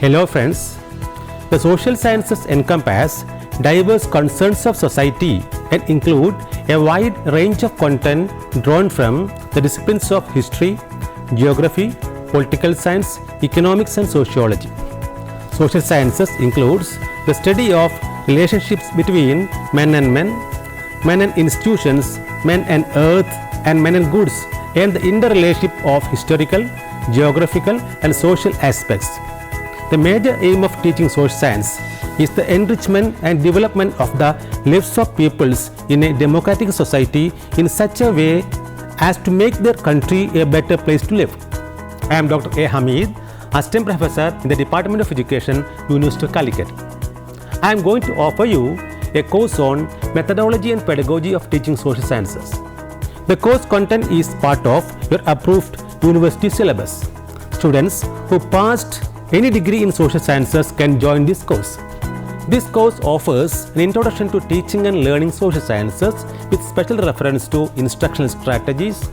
Hello friends, the social sciences encompass diverse concerns of society and include a wide range of content drawn from the disciplines of history, geography, political science, economics and sociology. Social sciences includes the study of relationships between men and institutions, men and earth, and men and goods, and the interrelationship of historical, geographical and social aspects. The major aim of teaching social science is the enrichment and development of the lives of peoples in a democratic society in such a way as to make their country a better place to live. I am Dr. A. Hamid, Assistant Professor in the Department of Education, University of Calicut. I am going to offer you a course on Methodology and Pedagogy of Teaching Social Sciences. The course content is part of your approved university syllabus. Students who passed any degree in social sciences can join this course. This course offers an introduction to teaching and learning social sciences with special reference to instructional strategies,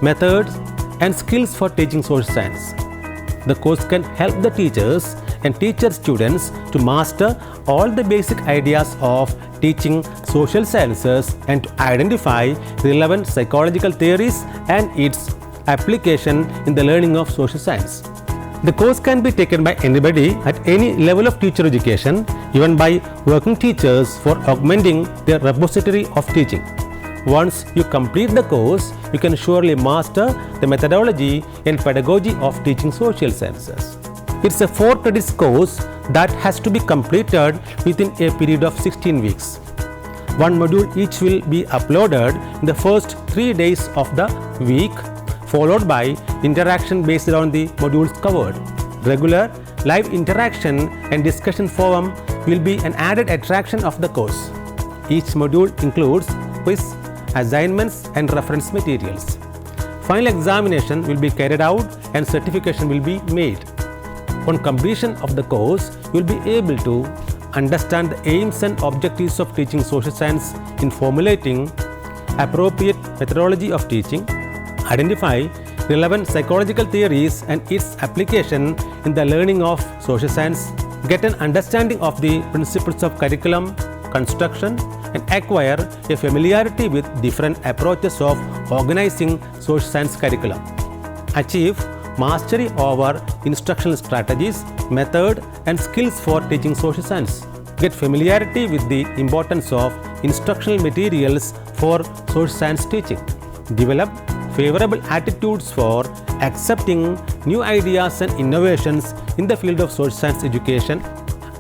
methods, and skills for teaching social science. The course can help the teachers and teach students to master all the basic ideas of teaching social sciences and to identify relevant psychological theories and its application in the learning of social science. The course can be taken by anybody at any level of teacher education, even by working teachers for augmenting their repository of teaching. Once you complete the course, you can surely master the methodology and pedagogy of teaching social sciences. It's a 4 credits course that has to be completed within a period of 16 weeks. One module each will be uploaded in the first 3 days of the week, followed by interaction based on the modules covered. Regular live interaction and discussion forum will be an added attraction of the course. Each module includes quiz, assignments and reference materials. Final examination will be carried out and certification will be made. On completion of the course, you will be able to understand the aims and objectives of teaching social science in formulating appropriate methodology of teaching, identify relevant psychological theories and its application in the learning of social science, get an understanding of the principles of curriculum construction, and acquire a familiarity with different approaches of organizing social science curriculum. Achieve mastery over instructional strategies, method, and skills for teaching social science. Get familiarity with the importance of instructional materials for social science teaching. Develop favorable attitudes for accepting new ideas and innovations in the field of social science education.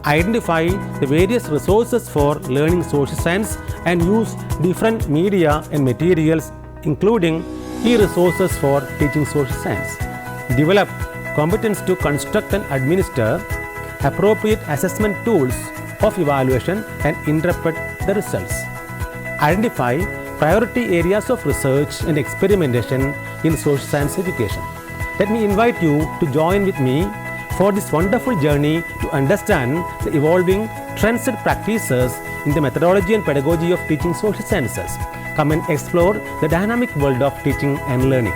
Identify the various resources for learning social science and use different media and materials, including key resources for teaching social science. Develop competence to construct and administer appropriate assessment tools of evaluation and interpret the results. Identify priority areas of research and experimentation in social science education. Let me invite you to join with me for this wonderful journey to understand the evolving trends and practices in the methodology and pedagogy of teaching social sciences. Come and explore the dynamic world of teaching and learning.